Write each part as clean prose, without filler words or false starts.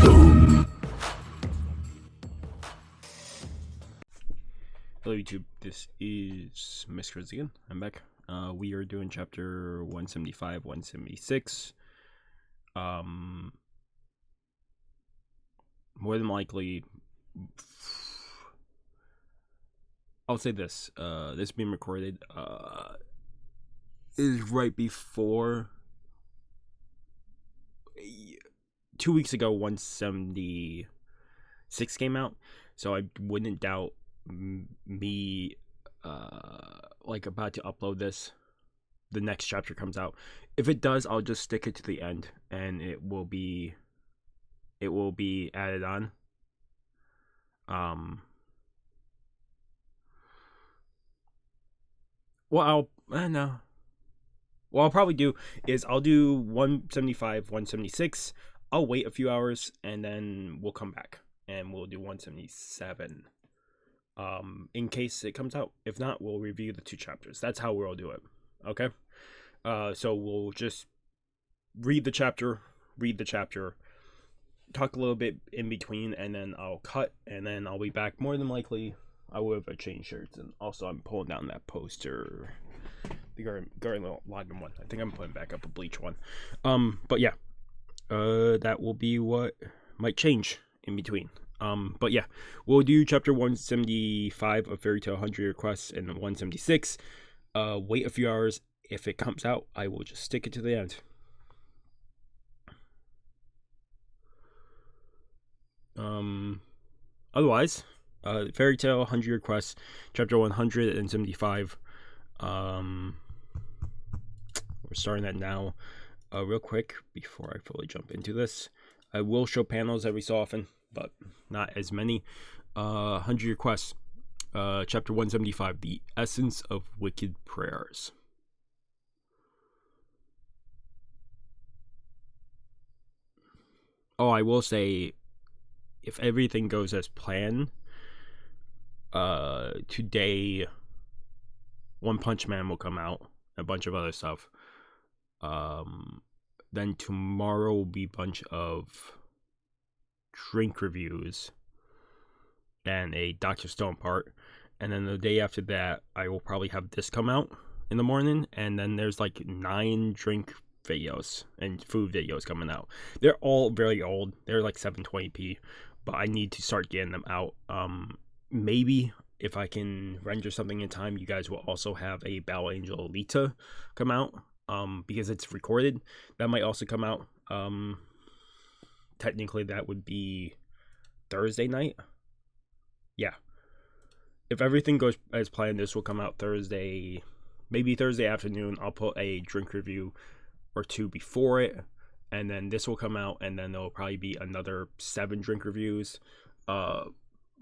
Hello YouTube, this is Miss Chris again. I'm back. We are doing chapter 175, 176. More than likely, I'll say this, this being recorded, is right before, 2 weeks ago, 176 came out, so I wouldn't doubt me like about to upload this the next chapter comes out. If it does, I'll just stick it to the end and it will be added on. What I'll probably do is I'll do 175, 176. I'll wait a few hours and then we'll come back and we'll do 177. In case it comes out. If not, we'll review the two chapters. That's how we'll do it. Okay? So we'll just read the chapter, talk a little bit in between, and then I'll cut, and then I'll be back. More than likely, I will have changed shirts, and also I'm pulling down that poster, the Guardian Login one. I think I'm putting back up a Bleach one. But yeah, that will be what might change in between. But yeah, we'll do chapter 175 of Fairy Tail 100 Requests and 176. Wait a few hours. If it comes out, I will just stick it to the end. Otherwise, Fairy Tail 100 Requests, chapter 175. We're starting that now. Real quick, before I fully jump into this, I will show panels every so often, but not as many. 100 Requests, chapter 175, The Essence of Wicked Prayers. Oh, I will say, if everything goes as planned, today, One Punch Man will come out, a bunch of other stuff. Then tomorrow will be a bunch of drink reviews and a Dr. Stone part, and then the day after that I will probably have this come out in the morning, and then there's like 9 drink videos and food videos coming out. They're all very old, they're like 720p, but I need to start getting them out. Maybe if I can render something in time, you guys will also have a Battle Angel Alita come out, because it's recorded. That might also come out. Technically that would be Thursday night. Yeah, if everything goes as planned, this will come out Thursday, maybe Thursday afternoon. I'll put a drink review or 2 before it, and then this will come out, and then there'll probably be another 7 drink reviews.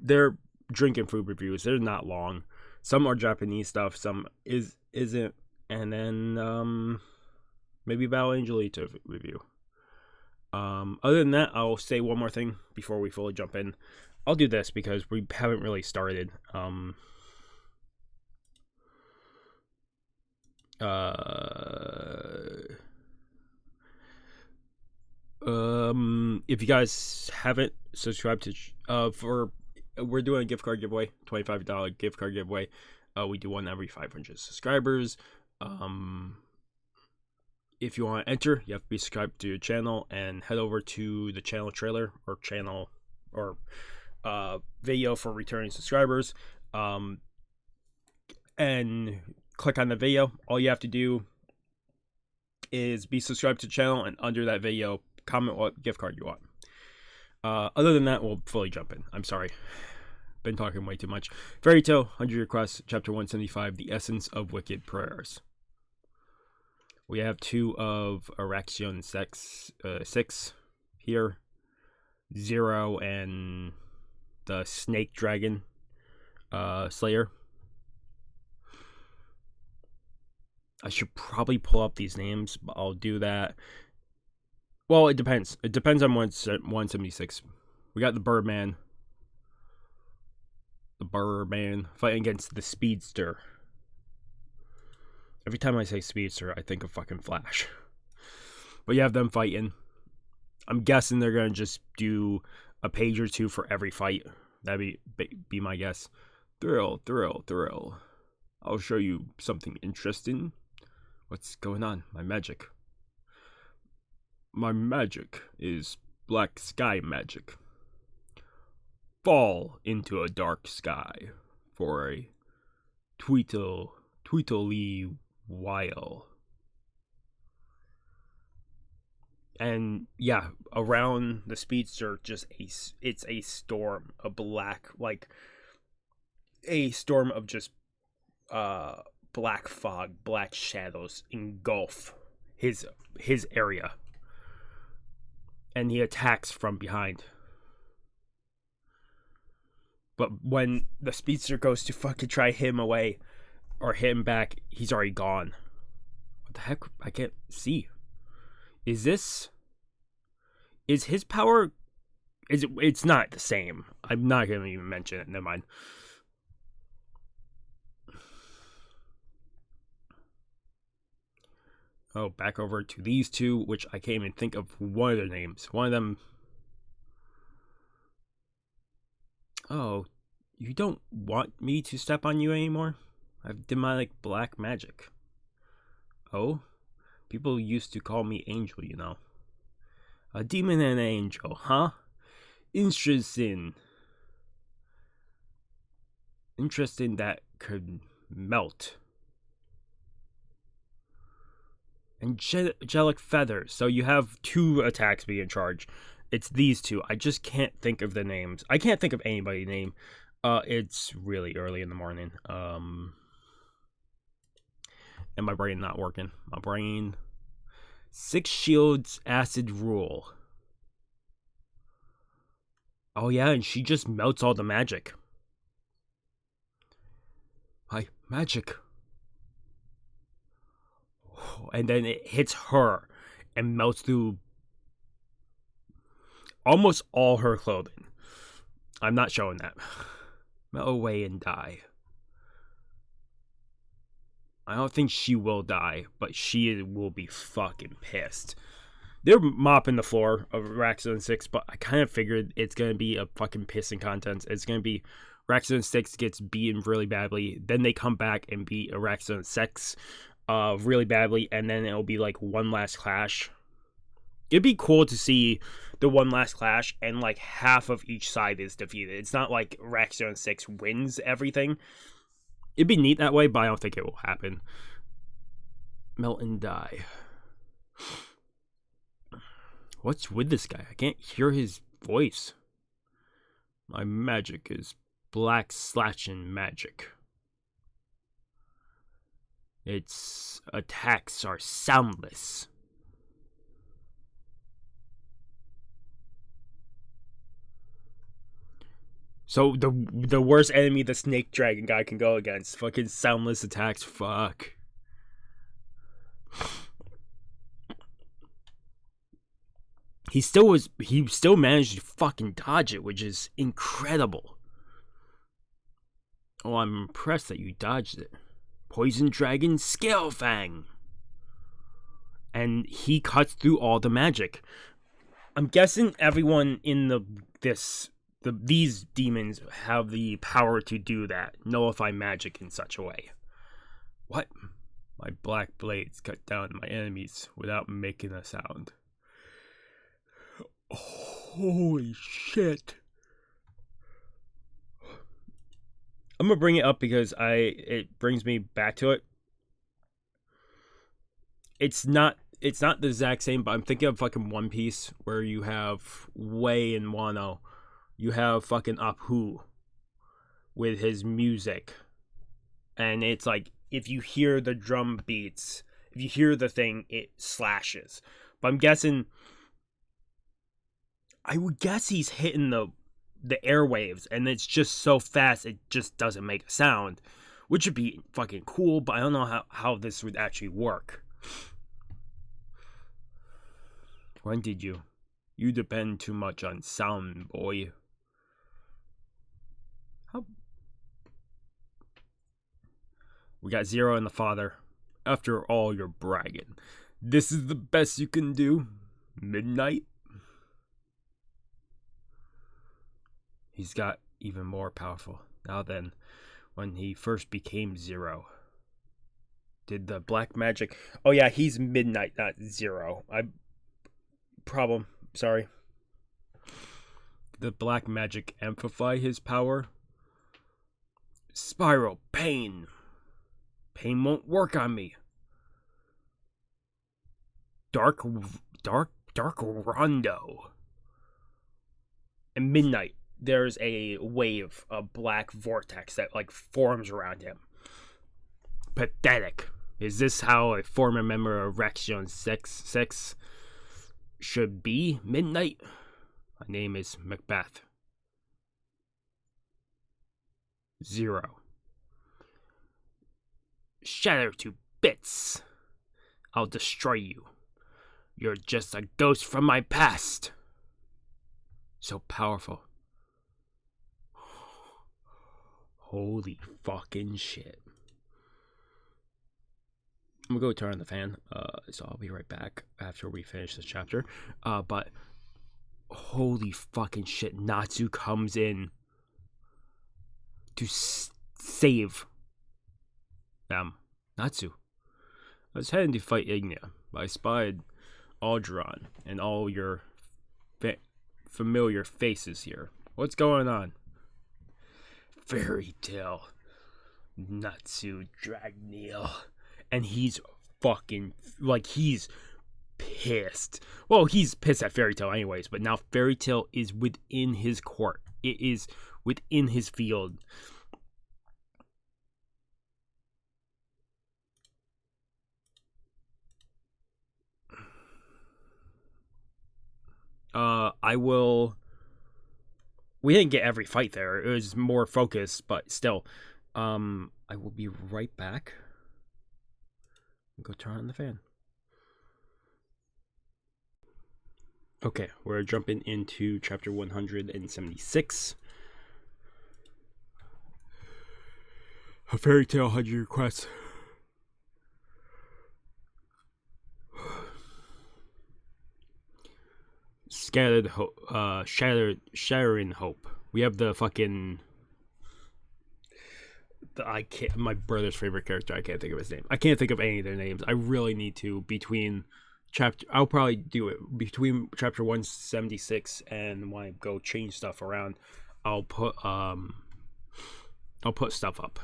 They're drink and food reviews. They're not long. Some are Japanese stuff, some isn't, and then maybe Battle Angel Alita review. Other than that, I'll say one more thing before we fully jump in. I'll do this because we haven't really started. If you guys haven't subscribed to we're doing a gift card giveaway, $25 gift card giveaway. We do one every 500 subscribers. If you want to enter, you have to be subscribed to your channel and head over to the channel trailer or channel or video for returning subscribers, and click on the video. All you have to do is be subscribed to the channel, and under that video comment what gift card you want. Other than that, we'll fully jump in. I'm sorry, been talking way too much. Fairy Tail 100 Requests, chapter 175, The Essence of Wicked Prayers. We have 2 of Araxion 6 here, 0 and the Snake Dragon Slayer. I should probably pull up these names, but I'll do that. Well, it depends. It depends on 176. We got the Birdman. The Birdman fighting against the Speedster. Every time I say Speedster, I think of fucking Flash. But you have them fighting. I'm guessing they're gonna just do a page or two for every fight. That'd be my guess. Thrill, thrill, thrill. I'll show you something interesting. What's going on? My magic. My magic is black sky magic. Fall into a dark sky for a tweetly while. And yeah, around the speedster, it's a storm, a black, like a storm of just black fog, black shadows engulf his area, and he attacks from behind. But when the speedster goes to fucking try him away or hit him back, he's already gone. What the heck? I can't see. Is his power? It's not the same. I'm not gonna even mention it. Never mind. Oh, back over to these two, which I can't even think of one of their names. One of them. Oh, you don't want me to step on you anymore? I've did my black magic. Oh, people used to call me Angel, you know. A demon and an angel, huh? Interesting. Interesting that could melt. Angelic feathers. So you have two attacks being charged. It's these two. I just can't think of the names. I can't think of anybody's name. It's really early in the morning. And my brain not working. My brain. 6 shields acid rule. Oh yeah, and she just melts all the magic. My magic. And then it hits her and melts through almost all her clothing. I'm not showing that. Melt away and die. I don't think she will die, but she will be fucking pissed. They're mopping the floor of Raxodon 6, but I kind of figured it's going to be a fucking pissing contest. It's going to be Raxodon 6 gets beaten really badly, then they come back and beat a Raxodon 6 really badly, and then it'll be one last clash. It'd be cool to see the one last clash and half of each side is defeated. It's not like Raxodon 6 wins everything. It'd be neat that way, but I don't think it will happen. Melt and die. What's with this guy? I can't hear his voice. My magic is black slashing magic. Its attacks are soundless. So the worst enemy the snake dragon guy can go against. Fucking soundless attacks. Fuck. He still managed to fucking dodge it, which is incredible. Oh, I'm impressed that you dodged it. Poison Dragon Scale Fang. And he cuts through all the magic. I'm guessing everyone in these demons have the power to do that. Nullify magic in such a way. What? My black blades cut down my enemies without making a sound. Holy shit. I'm gonna bring it up because it brings me back to it. It's not the exact same, but I'm thinking of fucking One Piece where you have Wei and Wano. You have fucking Apu with his music. And it's if you hear the drum beats, if you hear the thing, it slashes. But I'm guessing I would guess he's hitting the airwaves, and it's just so fast it just doesn't make a sound, which would be fucking cool, but I don't know how this would actually work. When did you? You depend too much on sound, boy. How? We got Zero and the father. After all your bragging, this is the best you can do? Midnight? He's got even more powerful now than when he first became Zero. Did the black magic... Oh yeah, he's Midnight, not Zero. Sorry. The black magic amplify his power? Spiral, pain. Pain won't work on me. Dark Rondo. And Midnight, there's a wave, a black vortex that like forms around him. Pathetic. Is this how a former member of Rexion 6 should be, Midnight? My name is Macbeth. Zero. Shatter to bits. I'll destroy you. You're just a ghost from my past. So powerful. Holy fucking shit. I'm gonna go turn on the fan, so I'll be right back after we finish this chapter. But holy fucking shit, Natsu comes in to save them. Natsu. I was heading to fight Ignia, but I spied Alderon and all your familiar faces here. What's going on? Fairy Tale. Natsu Dragneel. And he's fucking, like, he's pissed. Well, he's pissed at Fairy Tale anyways, but now Fairy Tale is within his court. It is within his field. We didn't get every fight there. It was more focused, but still. I will be right back. Go turn on the fan. Okay, we're jumping into chapter 176. A Fairy Tale 100 requests. Scattered hope, shattering hope. We have the fucking... my brother's favorite character. I can't think of his name. I can't think of any of their names. I really need to. I'll probably do it between chapter 176 and when I go change stuff around. I'll put stuff up.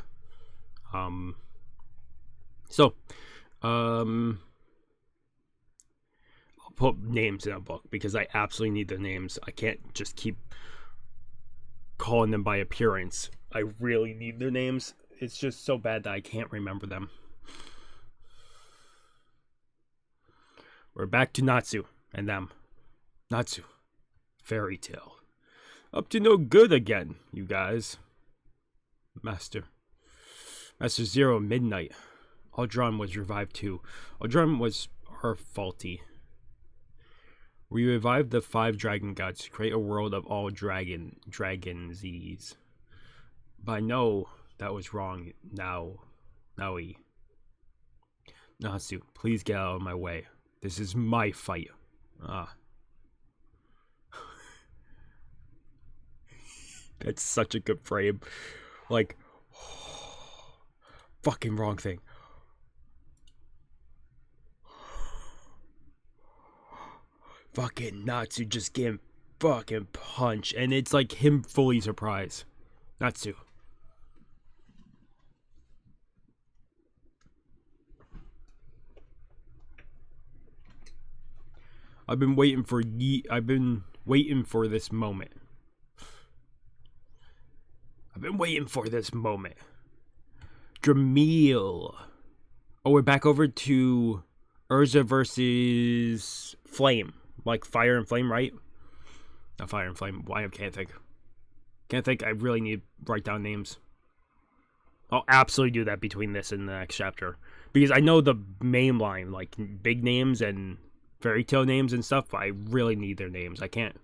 I'll put names in a book because I absolutely need their names. I can't just keep calling them by appearance. I really need their names. It's just so bad that I can't remember them. We're back to Natsu and them. Natsu. Fairy Tale. Up to no good again, you guys. Master Zero, Midnight. Alderon was revived too. Alderon was her faulty. We revived the 5 dragon gods to create a world of all dragonsies. But I know that was wrong now. Natsu, please get out of my way. This is my fight. That's such a good frame. Like, fucking wrong thing. Fucking Natsu just getting fucking punched. And it's like him fully surprised. Natsu. I've been waiting for this moment. Dramil. Oh, we're back over to Urza versus Flame. Like Fire and Flame, right? Not Fire and Flame. Why? I can't think. I really need to write down names. I'll absolutely do that between this and the next chapter. Because I know the main line, like big names and Fairy Tale names and stuff, but I really need their names. I didn't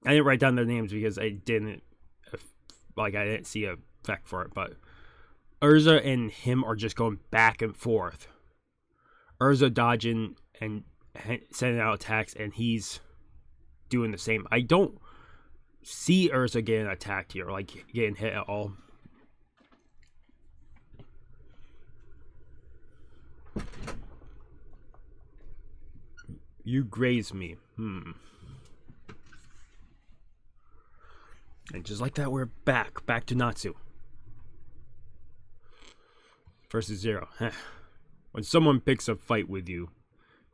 write down their names because I didn't see a effect for it, but Urza and him are just going back and forth. Urza dodging and sending out attacks, and he's doing the same. I don't see Ursa getting attacked here, like getting hit at all. You graze me. And just like that, we're back to Natsu. Versus Zero. When someone picks a fight with you,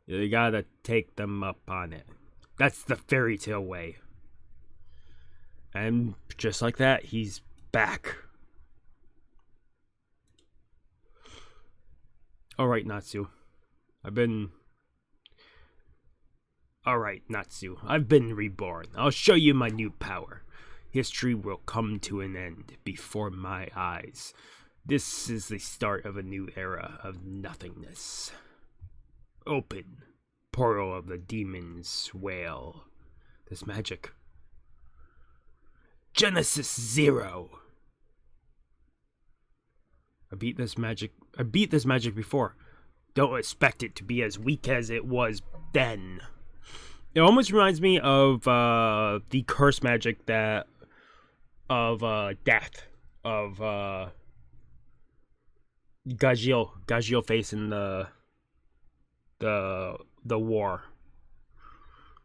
you gotta take them up on it. That's the fairy tale way. And just like that, he's back. Alright, Natsu. I've been reborn. I'll show you my new power. History will come to an end before my eyes. This is the start of a new era of nothingness. Open. Portal of the demon's wail. This magic. Genesis 0. I beat this magic before. Don't expect it to be as weak as it was then. It almost reminds me of the curse magic that of death of Gagil facing the war.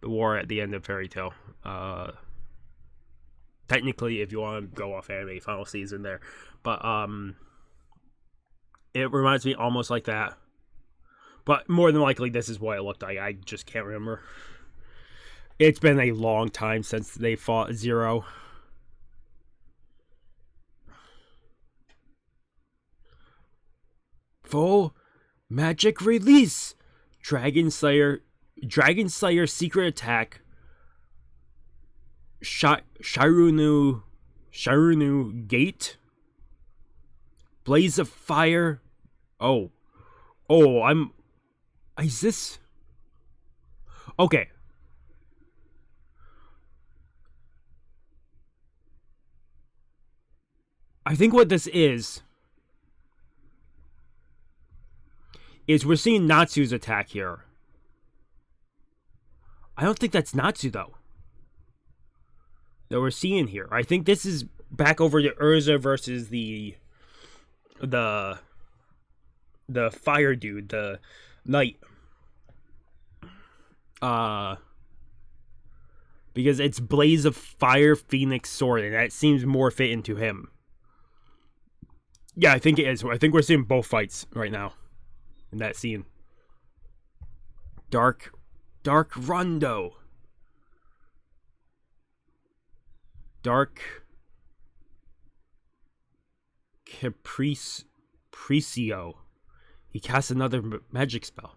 The war at the end of Fairy Tail. Technically, if you want to go off anime, final season there. But it reminds me almost like that. But more than likely, this is what it looked like. I just can't remember. It's been a long time since they fought Zero. Full magic release. Dragon Slayer secret attack. Shirunu Gate. Blaze of Fire. Is this? Okay. I think what this is we're seeing Natsu's attack here. I don't think that's Natsu, though. That we're seeing here. I think this is back over to Urza versus the fire dude, the knight. Because it's Blaze of Fire, Phoenix Sword, and that seems more fitting to him. Yeah, I think it is. I think we're seeing both fights right now in that scene. Dark Rondo. Dark Capriccio. He cast another magic spell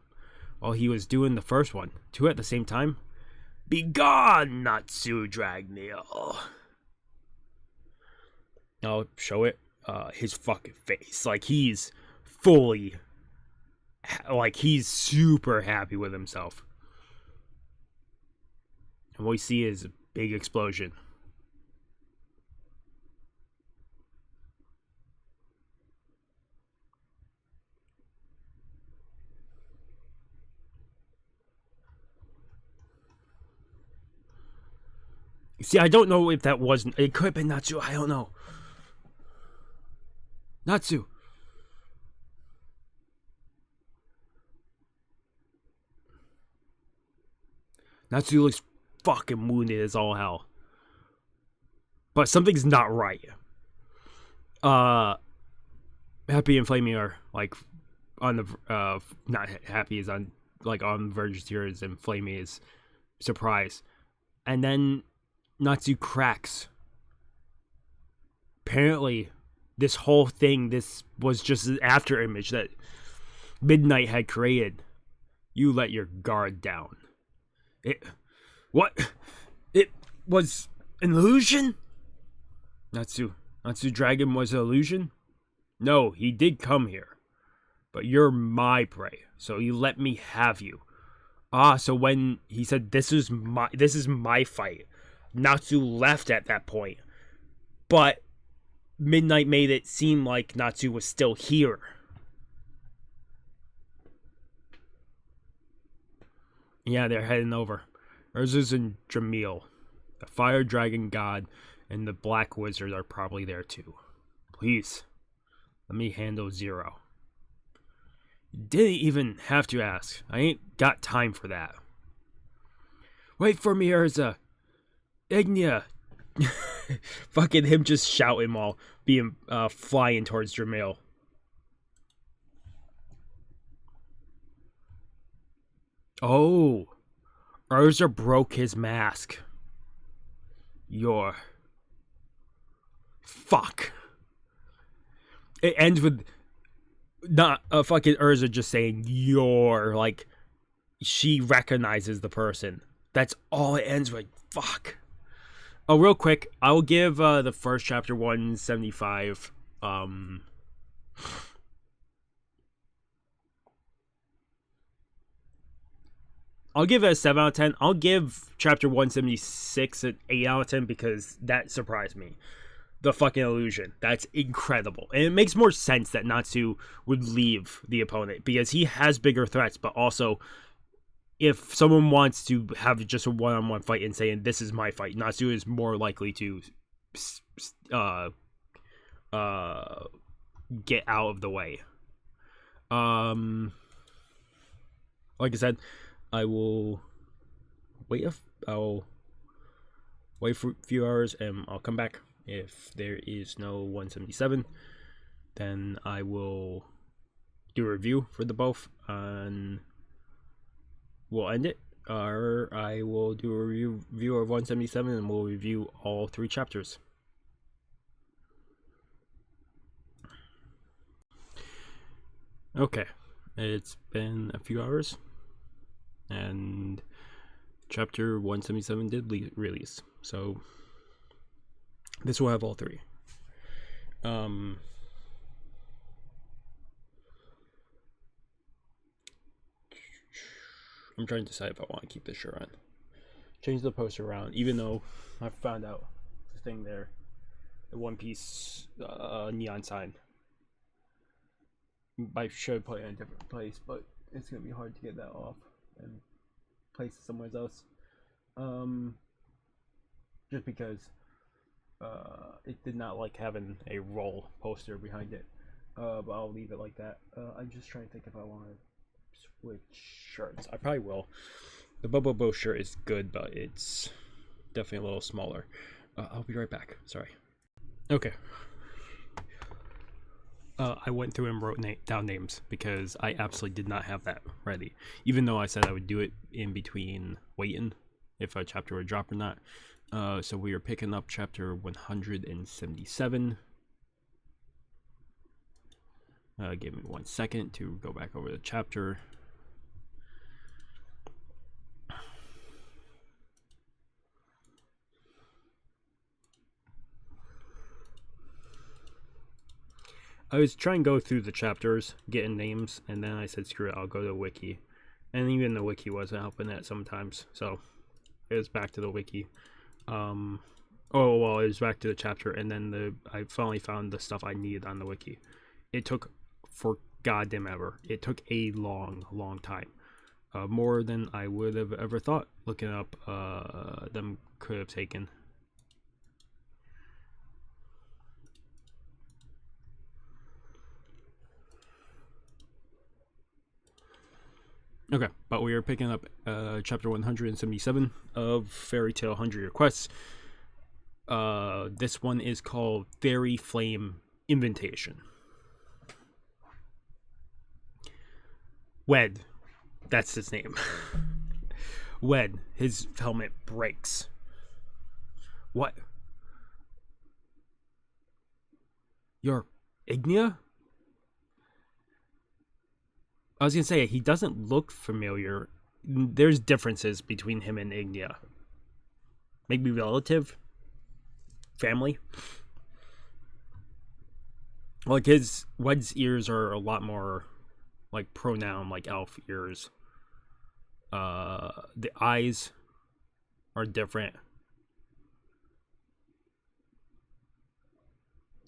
while he was doing the first one. Two at the same time. Begone, Natsu Dragneel. I'll show it. His fucking face. Like, he's fully... Like, he's super happy with himself. And what we see is a big explosion. See, I don't know if that wasn't... It could have been Natsu. I don't know. Natsu. Natsu looks fucking wounded as all hell. But something's not right. Happy and Flamey are, like, on the... not Happy is on, like, on the verge of tears, and Flamey is surprised. And then Natsu cracks. Apparently, this whole thing, this was just an after image that Midnight had created. You let your guard down. It was an illusion? Natsu Dragon was an illusion? No, he did come here. But you're my prey, so you let me have you. So when he said this is my fight, Natsu left at that point. But Midnight made it seem like Natsu was still here. Yeah, they're heading over. Urza's and Jamil. The Fire Dragon God and the Black Wizard are probably there too. Please, let me handle Zero. You didn't even have to ask. I ain't got time for that. Wait for me, Urza. Ignia. Fucking him just shouting while being flying towards Dramail. Oh, Urza broke his mask. Fuck. It ends with not a fucking Urza just saying like she recognizes the person. That's all it ends with. Fuck. Oh, real quick, I'll give the first chapter 175. I'll give it a 7 out of 10. I'll give chapter 176 an 8 out of 10 because that surprised me. The fucking illusion. That's incredible. And it makes more sense that Natsu would leave the opponent because he has bigger threats, but also if someone wants to have just a one-on-one fight and saying, this is my fight, Natsu is more likely to get out of the way. Like I said, I will I'll wait for a few hours and I'll come back. If there is no 177, then I will do a review for the both and we'll end it. Or I will do a review of 177 and we'll review all 3 chapters. Okay, it's been a few hours and chapter 177 did release, so this will have all 3. I'm trying to decide if I want to keep this shirt on. Change the poster around, even though I found out the thing there, the One Piece neon sign. I should put it in a different place, but it's gonna be hard to get that off and place it somewhere else. Just because it did not like having a roll poster behind it. But I'll leave it like that. I'm just trying to think if I want to switch shirts. I probably will. The Bobo Bo shirt is good, but it's definitely a little smaller. I'll be right back. Sorry. Okay. I went through and wrote down names because I absolutely did not have that ready. Even though I said I would do it in between waiting if a chapter would drop or not. So we are picking up chapter 177. Give me 1 second to go back over the chapter. I was trying to go through the chapters, getting names, and then I said, screw it, I'll go to the wiki. And even the wiki wasn't helping that sometimes, so it was back to the wiki. It was back to the chapter, and then I finally found the stuff I needed on the wiki. It took for goddamn ever. It took a long time. More than I would have ever thought looking up them could have taken. Okay, but we are picking up chapter 177 of Fairy Tail 100 Year Quests. This one is called Fairy Flame Invitation. Wed, that's his name. Wed, his helmet breaks. What? You're Ignia? I was gonna say, he doesn't look familiar. There's differences between him and Ignia. Maybe relative? Family? Like Wed's ears are a lot more like pronoun, like elf ears. The eyes are different.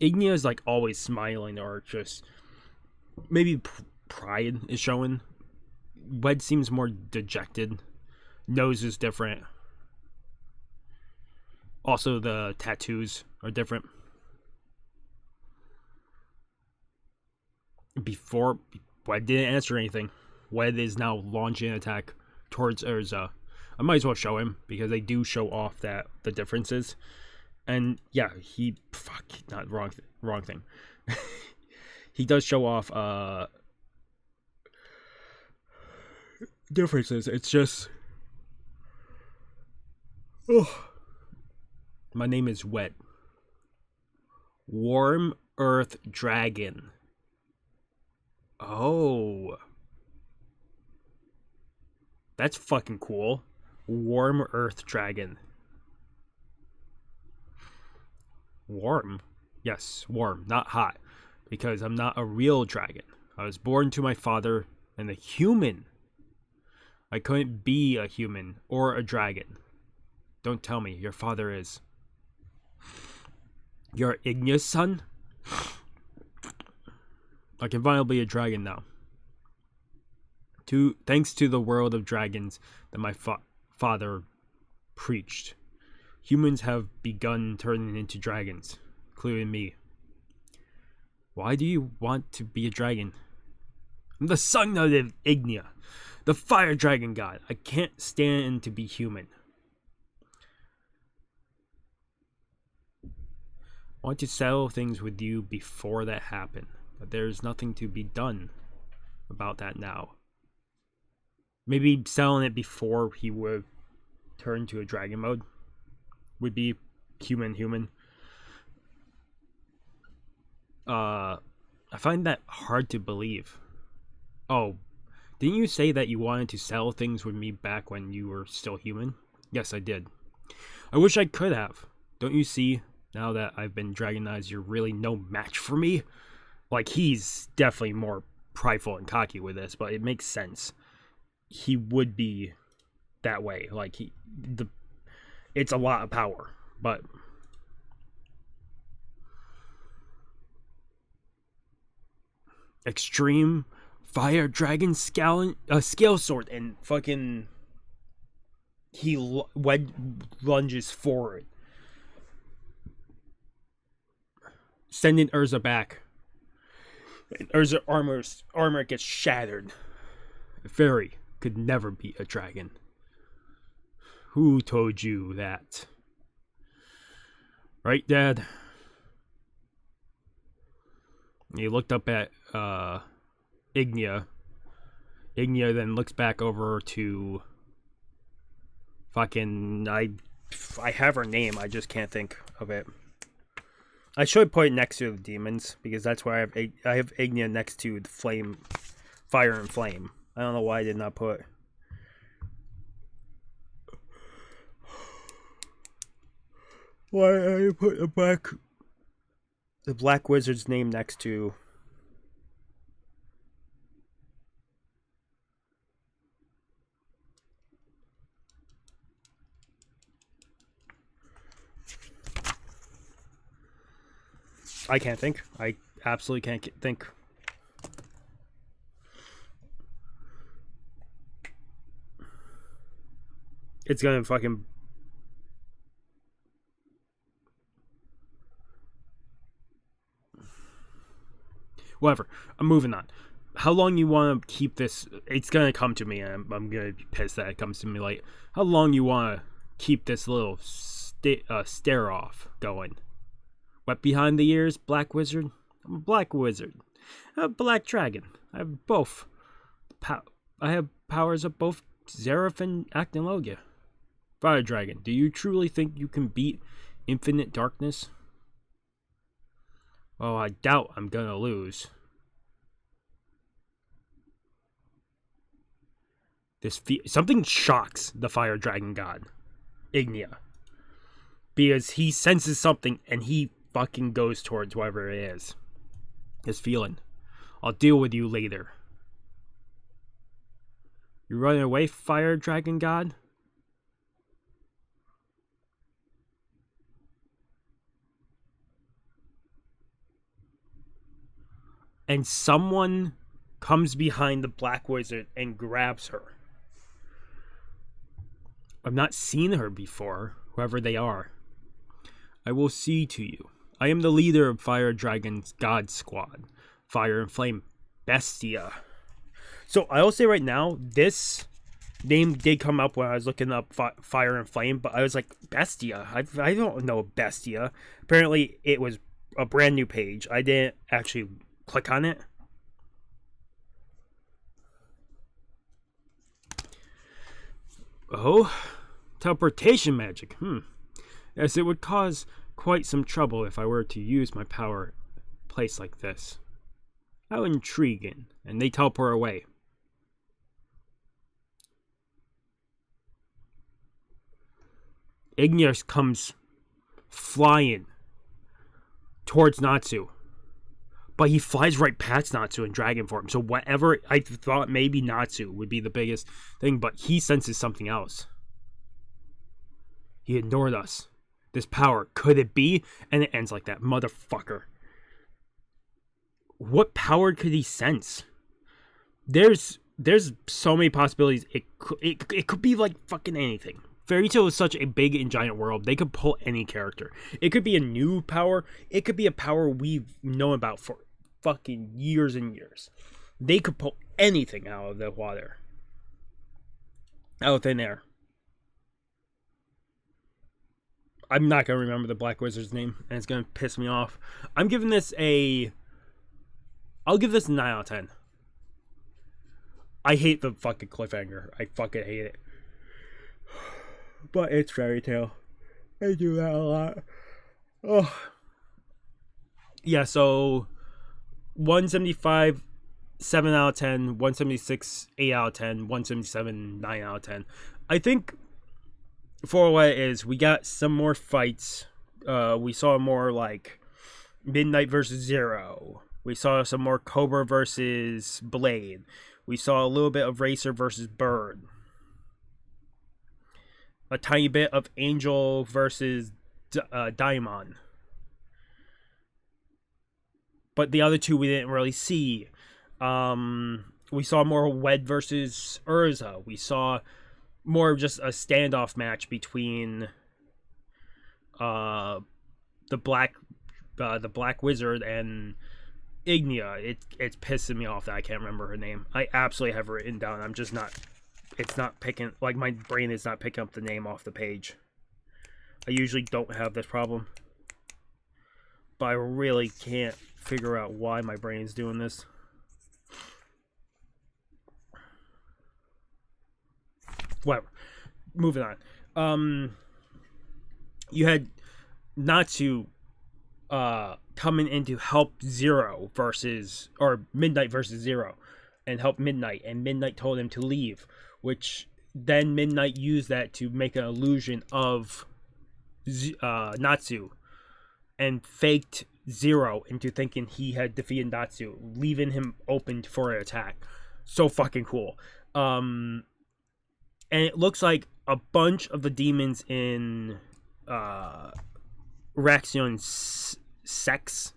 Ignia is like always smiling or just maybe pride is showing. Wed seems more dejected. Nose is different. Also, the tattoos are different. Before, Wed didn't answer anything. Wed is now launching an attack towards Urza. I might as well show him because they do show off that the differences. And yeah, not wrong thing. He does show off differences. It's just, my name is Wet. Warm Earth Dragon. Oh, that's fucking cool. Warm Earth Dragon. Warm? Yes, warm, not hot. Because I'm not a real dragon. I was born to my father and a human. I couldn't be a human or a dragon. Don't tell me your father is. You're Ignea's son? I can finally be a dragon now. Thanks to the world of dragons that my father preached. Humans have begun turning into dragons, including me. Why do you want to be a dragon? I'm the son of Ignea, the fire dragon god. I can't stand to be human. I want to settle things with you before that happened, but there's nothing to be done about that now. Maybe settling it before he would turn to a dragon mode would be human. I find that hard to believe. Oh, didn't you say that you wanted to settle things with me back when you were still human? Yes, I did. I wish I could have. Don't you see, now that I've been dragonized, you're really no match for me? Like, he's definitely more prideful and cocky with this, but it makes sense. He would be that way. Like, it's a lot of power, but extreme fire dragon scale sword, and fucking he lunges forward, sending Urza back, and Urza armor gets shattered. Fairy could never be a dragon. Who told you that? Right, Dad? He looked up at Ignea. Ignea then looks back over to fucking I have her name, I just can't think of it. I should put it next to the demons because that's where I have Ignea next to the flame, fire and flame. I don't know why I did not put. Why I put the black wizard's name next to. I can't think. I absolutely can't think. It's gonna fucking. Whatever. I'm moving on. How long you want to keep this? It's gonna come to me, and I'm gonna be pissed that it comes to me late. How long you want to keep this little stare off going? Wet behind the ears, black wizard. I'm a black wizard. I'm a black dragon. I have both. I have powers of both Zeref and Acnologia. Fire dragon. Do you truly think you can beat infinite darkness? Well, I doubt I'm gonna lose. Something shocks the fire dragon god, Ignea, because he senses something and he fucking goes towards whatever it is. His feeling. I'll deal with you later. You running away, fire dragon god? And someone comes behind the black wizard and grabs her. I've not seen her before, whoever they are. I will see to you. I am the leader of Fire Dragon's God Squad. Fire and Flame Bestia. So I'll say right now, this name did come up when I was looking up Fire and Flame, but I was like, Bestia? I don't know Bestia. Apparently, it was a brand new page. I didn't actually click on it. Oh, teleportation magic. Yes, it would cause quite some trouble if I were to use my power in a place like this. How intriguing. And they teleport away. Igneous comes flying towards Natsu. But he flies right past Natsu in dragon form. So whatever, I thought maybe Natsu would be the biggest thing, but he senses something else. He ignored us. This power, could it be? And it ends like that, motherfucker. What power could he sense? There's so many possibilities. It could be like fucking anything. Fairy Tail is such a big and giant world. They could pull any character. It could be a new power. It could be a power we've known about for fucking years and years. They could pull anything out of the water. Out of thin air. I'm not going to remember the Black Wizard's name, and it's going to piss me off. I'll give this a 9 out of 10. I hate the fucking cliffhanger. I fucking hate it. But it's Fairy Tail. I do that a lot. Oh. Yeah, so 175, 7 out of 10, 176, 8 out of 10, 177, 9 out of 10. I think for what it is, we got some more fights. We saw more like Midnight versus Zero. We saw some more Cobra versus Blade. We saw a little bit of Racer versus Bird. A tiny bit of Angel versus Daimon. But the other two we didn't really see. We saw more Wed versus Urza. We saw more of just a standoff match between the Black Wizard and Ignia. It's pissing me off that I can't remember her name. I absolutely have it written down. I'm just not. It's not picking. Like, my brain is not picking up the name off the page. I usually don't have this problem, but I really can't figure out why my brain is doing this. Whatever. Moving on. You had Natsu coming in to help Zero versus, or Midnight versus Zero, and help Midnight, and Midnight told him to leave, which then Midnight used that to make an illusion of Natsu and faked Zero into thinking he had defeated Natsu, leaving him open for an attack. So fucking cool. And it looks like a bunch of the demons in Raxion's sex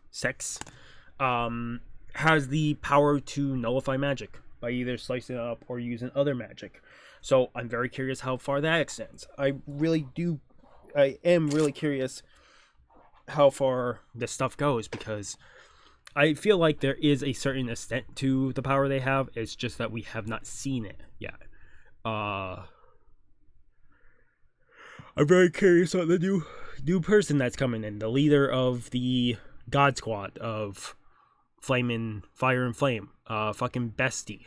has the power to nullify magic by either slicing it up or using other magic. So I'm very curious how far that extends. I am really curious how far this stuff goes, because I feel like there is a certain extent to the power they have. It's just that we have not seen it yet. I'm very curious about the new person that's coming in, the leader of the God Squad of Fire and Flame, fucking Bestia.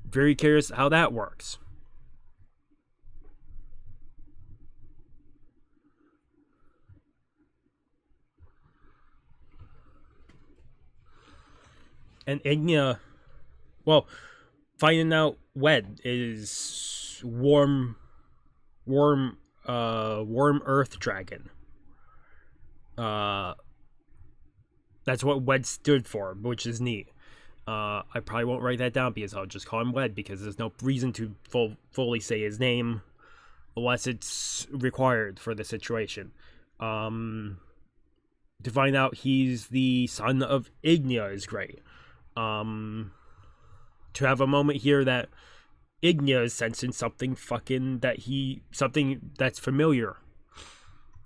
Very curious how that works. And Ignia, well, finding out Wed is warm earth dragon. That's what Wed stood for, which is neat. I probably won't write that down because I'll just call him Wed, because there's no reason to fully say his name unless it's required for the situation. To find out he's the son of Ignia is great. To have a moment here that Ignya is sensing something something that's familiar.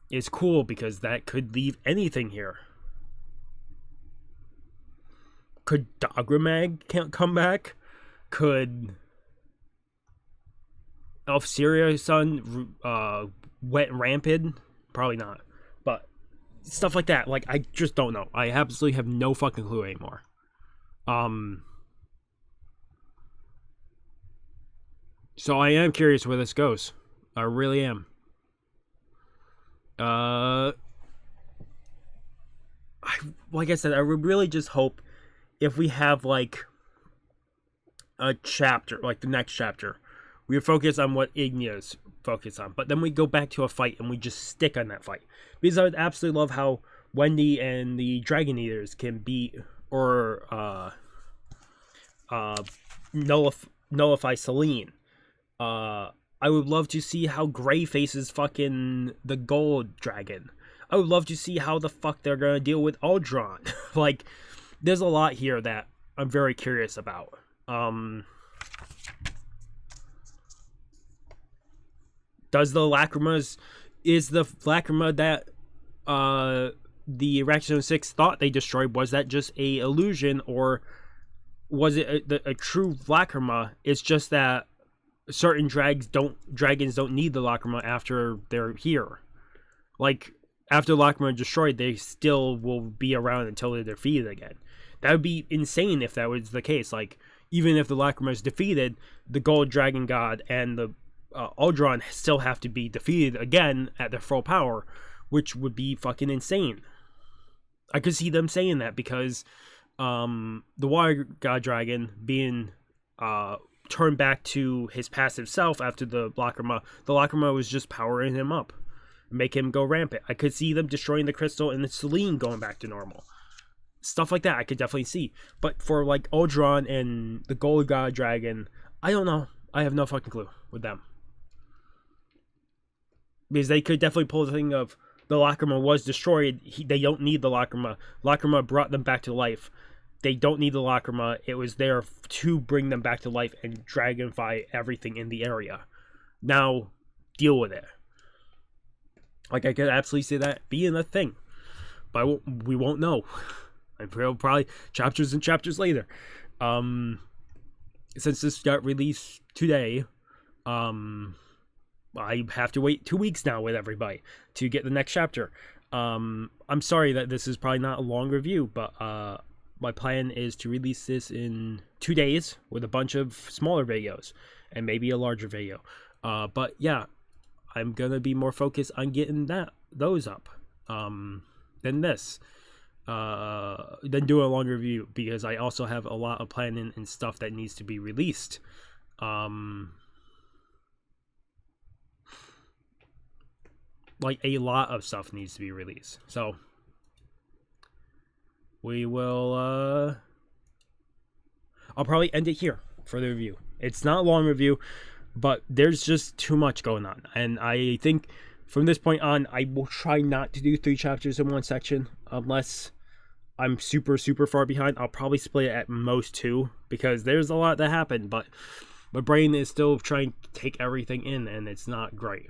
Is cool because that could leave anything here. Could Dogramag can't come back? Could Elf Syria's son went rampant? Probably not. But stuff like that, like, I just don't know. I absolutely have no fucking clue anymore. So I am curious where this goes. I really am. Like I said, I would really just hope if we have like a chapter, like the next chapter, we focus on what Ignia's focus on, but then we go back to a fight and we just stick on that fight, because I would absolutely love how Wendy and the Dragon Eaters can beat or nullify Selene. I would love to see how Grey faces fucking the Gold Dragon. I would love to see how the fuck they're gonna deal with Aldron. Like, there's a lot here that I'm very curious about. Is the Lacrima that the Raxxon 6 thought they destroyed, was that just a illusion, or was it a true Lacrima? It's just that certain dragons don't need the Lacrima after they're here. Like, after Lacrima destroyed, they still will be around until they're defeated again. That would be insane if that was the case. Like, even if the Lacrima is defeated, the Gold Dragon God and the Aldron still have to be defeated again at their full power, which would be fucking insane. I could see them saying that because the Water God Dragon being turned back to his passive self after the Lacrima was just powering him up, make him go rampant. I could see them destroying the crystal and the Selene going back to normal. Stuff like that I could definitely see. But for like Aldron and the Gold God Dragon, I don't know. I have no fucking clue with them. Because they could definitely pull the thing of the Lacrima was destroyed. They don't need the Lacrima. Lacrima brought them back to life. They don't need the Lacrima. It was there to bring them back to life and dragonify everything in the area. Now, deal with it. Like, I could absolutely see that being a thing. But we won't know. Until probably chapters and chapters later. Since this got released today, I have to wait 2 weeks now with everybody to get the next chapter. I'm sorry that this is probably not a long review, but my plan is to release this in 2 days with a bunch of smaller videos and maybe a larger video. But yeah, I'm gonna be more focused on getting those up than this. Then do a longer review, because I also have a lot of planning and stuff that needs to be released. Like, a lot of stuff needs to be released. So we will I'll probably end it here for the review. It's not a long review, but there's just too much going on, and I think from this point on I will try not to do 3 chapters in one section unless I'm super far behind. I'll probably split it at most 2, because there's a lot that happened, but my brain is still trying to take everything in, and it's not great.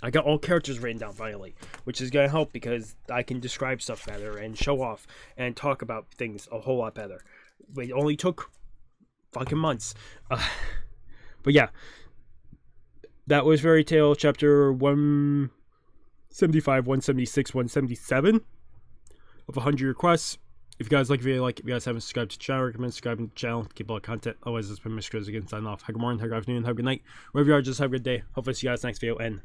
I got all characters written down finally, which is going to help because I can describe stuff better and show off and talk about things a whole lot better. It only took fucking months. But yeah, that was Fairy Tail chapter 175, 176, 177 of 100 requests. If you guys like the video, if you guys haven't subscribed to the channel, recommend subscribing to the channel to keep all the content. Otherwise, this has been Mr. Chris again, signing off. Have a good morning, have a good afternoon, have a good night. Wherever you are, just have a good day. Hopefully see you guys next video, and